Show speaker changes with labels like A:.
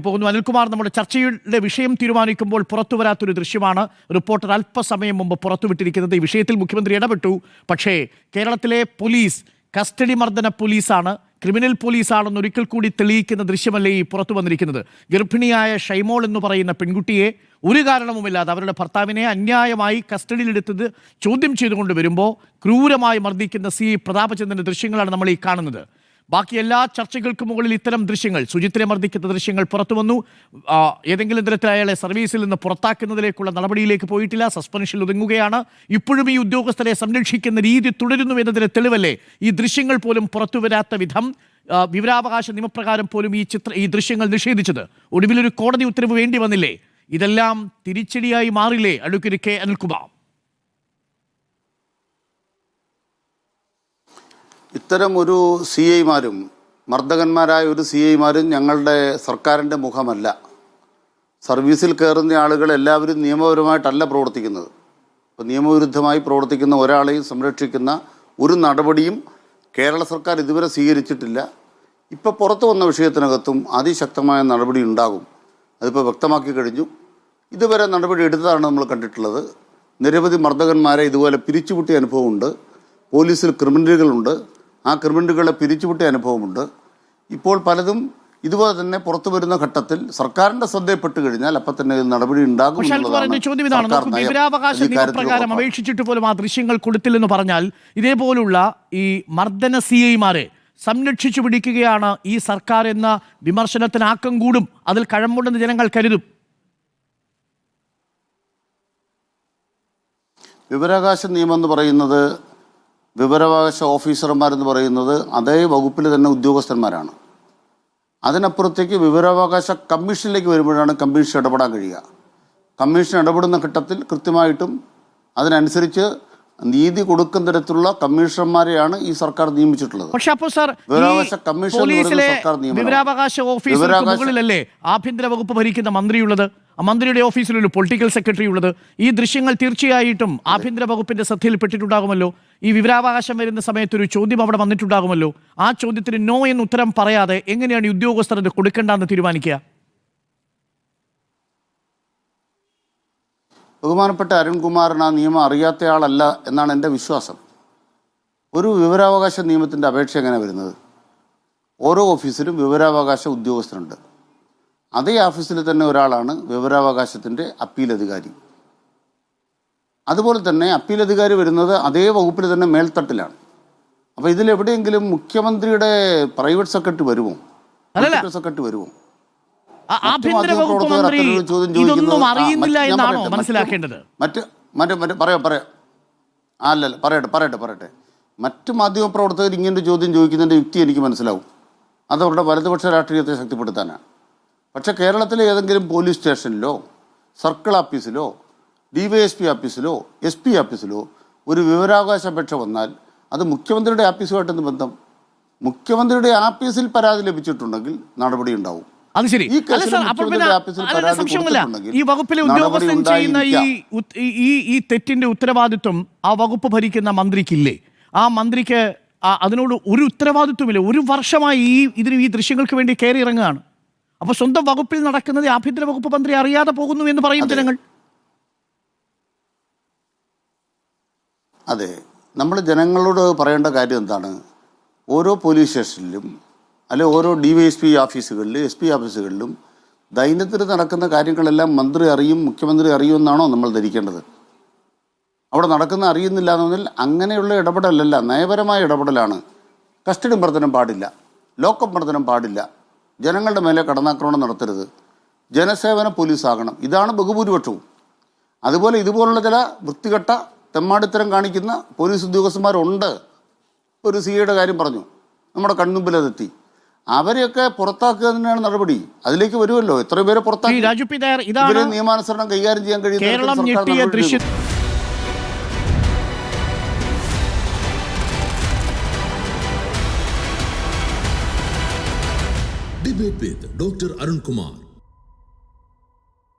A: പോകുന്നു. അനിൽകുമാർ, നമ്മുടെ ചർച്ചയുടെ വിഷയം തീരുമാനിക്കുമ്പോൾ പുറത്തുവരാത്തൊരു ദൃശ്യമാണ് റിപ്പോർട്ടർ അല്പസമയം മുമ്പ് പുറത്തുവിട്ടിരിക്കുന്നത്. ഈ വിഷയത്തിൽ മുഖ്യമന്ത്രി ഇടപെട്ടു. പക്ഷേ കേരളത്തിലെ പോലീസ് കസ്റ്റഡി മർദ്ദന പോലീസാണ്, ക്രിമിനൽ പോലീസാണെന്ന് ഒരിക്കൽ കൂടി തെളിയിക്കുന്ന ദൃശ്യമല്ലേ ഈ പുറത്തു വന്നിരിക്കുന്നത്. ഗർഭിണിയായ ഷൈമോൾ എന്ന് പറയുന്ന പെൺകുട്ടിയെ ഒരു കാരണവുമില്ലാതെ അവരുടെ ഭർത്താവിനെ അന്യായമായി കസ്റ്റഡിയിലെടുത്തത് ചോദ്യം ചെയ്തുകൊണ്ട് വരുമ്പോൾ ക്രൂരമായി മർദ്ദിക്കുന്ന പ്രതാപചന്ദ്രൻ്റെ ദൃശ്യങ്ങളാണ് നമ്മൾ ഈ കാണുന്നത്. ബാക്കി എല്ലാ ചർച്ചകൾക്കും മുകളിൽ ഇത്തരം ദൃശ്യങ്ങൾ, സുജിത്തിനെ മർദ്ദിക്കുന്ന ദൃശ്യങ്ങൾ പുറത്തു വന്നു. ഏതെങ്കിലും തരത്തിൽ അയാളെ സർവീസിൽ നിന്ന് പുറത്താക്കുന്നതിലേക്കുള്ള നടപടിയിലേക്ക് പോയിട്ടില്ല, സസ്പെൻഷനിൽ ഒതുങ്ങുകയാണ്. ഇപ്പോഴും ഈ ഉദ്യോഗസ്ഥരെ സംരക്ഷിക്കുന്ന രീതി തുടരുന്നു എന്നതിന് തെളിവല്ലേ ഈ ദൃശ്യങ്ങൾ പോലും പുറത്തു വരാത്ത വിധം വിവരാവകാശ നിയമപ്രകാരം പോലും ഈ ദൃശ്യങ്ങൾ നിഷേധിച്ചത്. ഒടുവിലൊരു കോടതി ഉത്തരവ് വേണ്ടി വന്നില്ലേ? ഇതെല്ലാം തിരിച്ചടിയായി മാറില്ലേ അഡ്വക്കേറ്റ് കെ അനിൽകുമാർ?
B: ഇത്തരം ഒരു സി ഐമാരും മർദ്ദകന്മാരായ ഒരു സി ഐമാരും ഞങ്ങളുടെ സർക്കാരിൻ്റെ മുഖമല്ല. സർവീസിൽ കയറുന്ന ആളുകൾ എല്ലാവരും നിയമപരമായിട്ടല്ല പ്രവർത്തിക്കുന്നത്. ഇപ്പോൾ നിയമവിരുദ്ധമായി പ്രവർത്തിക്കുന്ന ഒരാളെയും സംരക്ഷിക്കുന്ന ഒരു നടപടിയും കേരള സർക്കാർ ഇതുവരെ സ്വീകരിച്ചിട്ടില്ല. ഇപ്പോൾ പുറത്തു വന്ന വിഷയത്തിനകത്തും അതിശക്തമായ നടപടി ഉണ്ടാകും. അതിപ്പോൾ വ്യക്തമാക്കി കഴിഞ്ഞു. ഇതുവരെ നടപടി എടുത്തതാണ് നമ്മൾ കണ്ടിട്ടുള്ളത്. നിരവധി മർദ്ദകന്മാരെ ഇതുപോലെ പിരിച്ചുവിട്ടിയ അനുഭവമുണ്ട്. പോലീസിൽ ക്രിമിനലുകളുണ്ട്, ആ ക്രിമിനലുകളെ പിരിച്ചുവിട്ടിയ അനുഭവമുണ്ട്. ഇപ്പോൾ പലതും ഇതുപോലെ തന്നെ പുറത്തു വരുന്ന ഘട്ടത്തിൽ സർക്കാരിന്റെ ശ്രദ്ധയിൽപ്പെട്ട് കഴിഞ്ഞാൽ അപ്പം തന്നെ നടപടി ഉണ്ടാകും.
A: വിവരാവകാശ നിയമപ്രകാരം അപേക്ഷിച്ചിട്ട് പോലും ആ ദൃശ്യങ്ങൾ കൊടുത്തില്ലെന്ന് പറഞ്ഞാൽ ഇതേപോലുള്ള ഈ മർദ്ദന സി ഐമാരെ സംരക്ഷിച്ചു പിടിക്കുകയാണ് ഈ സർക്കാർ എന്ന വിമർശനത്തിന് ആക്കം കൂടും. അതിൽ കഴമ്പുണ്ടെന്ന് ജനങ്ങൾ കരുതും.
B: വിവരാവകാശ നിയമം എന്ന് പറയുന്നത്, വിവരാവകാശ ഓഫീസർമാരെന്ന് പറയുന്നത് അതേ വകുപ്പിൽ തന്നെ ഉദ്യോഗസ്ഥന്മാരാണ്. അതിനപ്പുറത്തേക്ക് വിവരാവകാശ കമ്മീഷനിലേക്ക് വരുമ്പോഴാണ് കമ്മീഷൻ ഇടപെടാൻ കഴിയുക. കമ്മീഷൻ ഇടപെടുന്ന ഘട്ടത്തിൽ കൃത്യമായിട്ടും അതിനനുസരിച്ച് നീതി കൊടുക്കുന്ന തരത്തിലുള്ള കമ്മീഷണർമാരെയാണ് ഈ സർക്കാർ നിയമിച്ചിട്ടുള്ളത്.
A: പക്ഷേ അപ്പോൾ സാർ, വിവരാവകാശ ഓഫീസിന് മുകളിലല്ലേ ആഭ്യന്തര വകുപ്പ് ഭരിക്കുന്ന മന്ത്രിയുള്ളത്? മന്ത്രിയുടെ ഓഫീസിലൊരു പൊളിറ്റിക്കൽ സെക്രട്ടറി ഉള്ളത്. ഈ ദൃശ്യങ്ങൾ തീർച്ചയായിട്ടും ആഭ്യന്തര വകുപ്പിന്റെ ശ്രദ്ധയിൽപ്പെട്ടിട്ടുണ്ടാകുമല്ലോ. ഈ വിവരാവകാശം വരുന്ന സമയത്ത് ഒരു ചോദ്യം അവിടെ വന്നിട്ടുണ്ടാകുമല്ലോ. ആ ചോദ്യത്തിന് നോ എന്ന് ഉത്തരം പറയാതെ എങ്ങനെയാണ് ഈ ഉദ്യോഗസ്ഥർ ഇത് കൊടുക്കേണ്ടെന്ന് തീരുമാനിക്കുക?
B: ബഹുമാനപ്പെട്ട അരുൺകുമാറിന് ആ നിയമം അറിയാത്തയാളല്ല എന്നാണ് എൻ്റെ വിശ്വാസം. ഒരു വിവരാവകാശ നിയമത്തിൻ്റെ അപേക്ഷ എങ്ങനെ വരുന്നത്? ഓരോ ഓഫീസിലും വിവരാവകാശ ഉദ്യോഗസ്ഥരുണ്ട്. അതേ ഓഫീസിൽ തന്നെ ഒരാളാണ് വിവരാവകാശത്തിൻ്റെ അപ്പീൽ അധികാരി. അതുപോലെ തന്നെ അപ്പീൽ അധികാരി വരുന്നത് അതേ വകുപ്പിൽ തന്നെ മേൽത്തട്ടിലാണ്. അപ്പോൾ ഇതിലെവിടെയെങ്കിലും മുഖ്യമന്ത്രിയുടെ പ്രൈവറ്റ് സെക്രട്ടറി വരുമോ, സെക്രട്ടറി വരുമോ?
A: ആഭ്യന്തര വകുപ്പ് മന്ത്രി ഇതൊന്നും അറിയുന്നില്ല എന്നാണോ മനസ്സിലാക്കേണ്ടത്?
B: പറയട്ടെ. മറ്റ് മാധ്യമപ്രവർത്തകർ ഇങ്ങനൊരു ചോദ്യം ചോദിക്കുന്നതിൻ്റെ യുക്തി എനിക്ക് മനസ്സിലാവും. അതവരുടെ വലതുപക്ഷ രാഷ്ട്രീയത്തെ ശക്തിപ്പെടുത്താനാണ്. പക്ഷേ കേരളത്തിലെ ഏതെങ്കിലും പോലീസ് സ്റ്റേഷനിലോ സർക്കിൾ ഓഫീസിലോ DYSP ഓഫീസിലോ SP ഓഫീസിലോ ഒരു വിവരാവകാശ അപേക്ഷ വന്നാൽ അത് മുഖ്യമന്ത്രിയുടെ ഓഫീസുമായിട്ടൊന്ന് ബന്ധം. മുഖ്യമന്ത്രിയുടെ ഓഫീസിൽ പരാതി ലഭിച്ചിട്ടുണ്ടെങ്കിൽ നടപടി ഉണ്ടാവും.
A: അത് ശരി. ഈ വകുപ്പിലെ ഉദ്യോഗസ്ഥൻ ചെയ്യുന്ന ഈ തെറ്റിന്റെ ഉത്തരവാദിത്വം ആ വകുപ്പ് ഭരിക്കുന്ന മന്ത്രിക്കില്ലേ? ആ മന്ത്രിക്ക് അതിനോട് ഒരു ഉത്തരവാദിത്വമില്ല. ഒരു വർഷമായി ഈ ദൃശ്യങ്ങൾക്ക് വേണ്ടി കയറി ഇറങ്ങുകയാണ്. അപ്പൊ സ്വന്തം വകുപ്പിൽ നടക്കുന്നത് ആഭ്യന്തര വകുപ്പ് മന്ത്രി അറിയാതെ പോകുന്നു എന്ന് പറയും ജനങ്ങൾ.
B: അതെ, നമ്മൾ ജനങ്ങളോട് പറയേണ്ട കാര്യം എന്താണ്? ഓരോ പോലീസ് സ്റ്റേഷനിലും അല്ലെ ഓരോ DYSP ഓഫീസുകളിലും SP ഓഫീസുകളിലും ദൈനംദിനം നടക്കുന്ന കാര്യങ്ങളെല്ലാം മന്ത്രി അറിയും, മുഖ്യമന്ത്രി അറിയുമെന്നാണോ നമ്മൾ ധരിക്കേണ്ടത്? അവിടെ നടക്കുന്ന അറിയുന്നില്ല എന്നതിൽ അങ്ങനെയുള്ള ഇടപെടലല്ല, നയപരമായ ഇടപെടലാണ്. കസ്റ്റഡി മർദ്ദനം പാടില്ല, ലോക്കപ്പ് മർദ്ദനം പാടില്ല, ജനങ്ങളുടെ മേലെ കടന്നാക്രമണം നടത്തരുത്, ജനസേവന പോലീസാകണം. ഇതാണ് ബഹുഭൂരിപക്ഷവും. അതുപോലെ ഇതുപോലുള്ള ചില വൃത്തികെട്ട തെമ്മാടിത്തരം കാണിക്കുന്ന പോലീസ് ഉദ്യോഗസ്ഥന്മാരുണ്ട്. ഒരു CIയുടെ കാര്യം പറഞ്ഞു, നമ്മുടെ കൺമുമ്പിൽ അതെത്തി. അവരെയൊക്കെ പുറത്താക്കുക തന്നെയാണ് നടപടി. അതിലേക്ക് വരുമല്ലോ. എത്ര പേരെ പുറത്താക്കി നിയമാനുസരണം കൈകാര്യം ചെയ്യാൻ കഴിയുന്ന
C: Debate with Dr. Arun Kumar.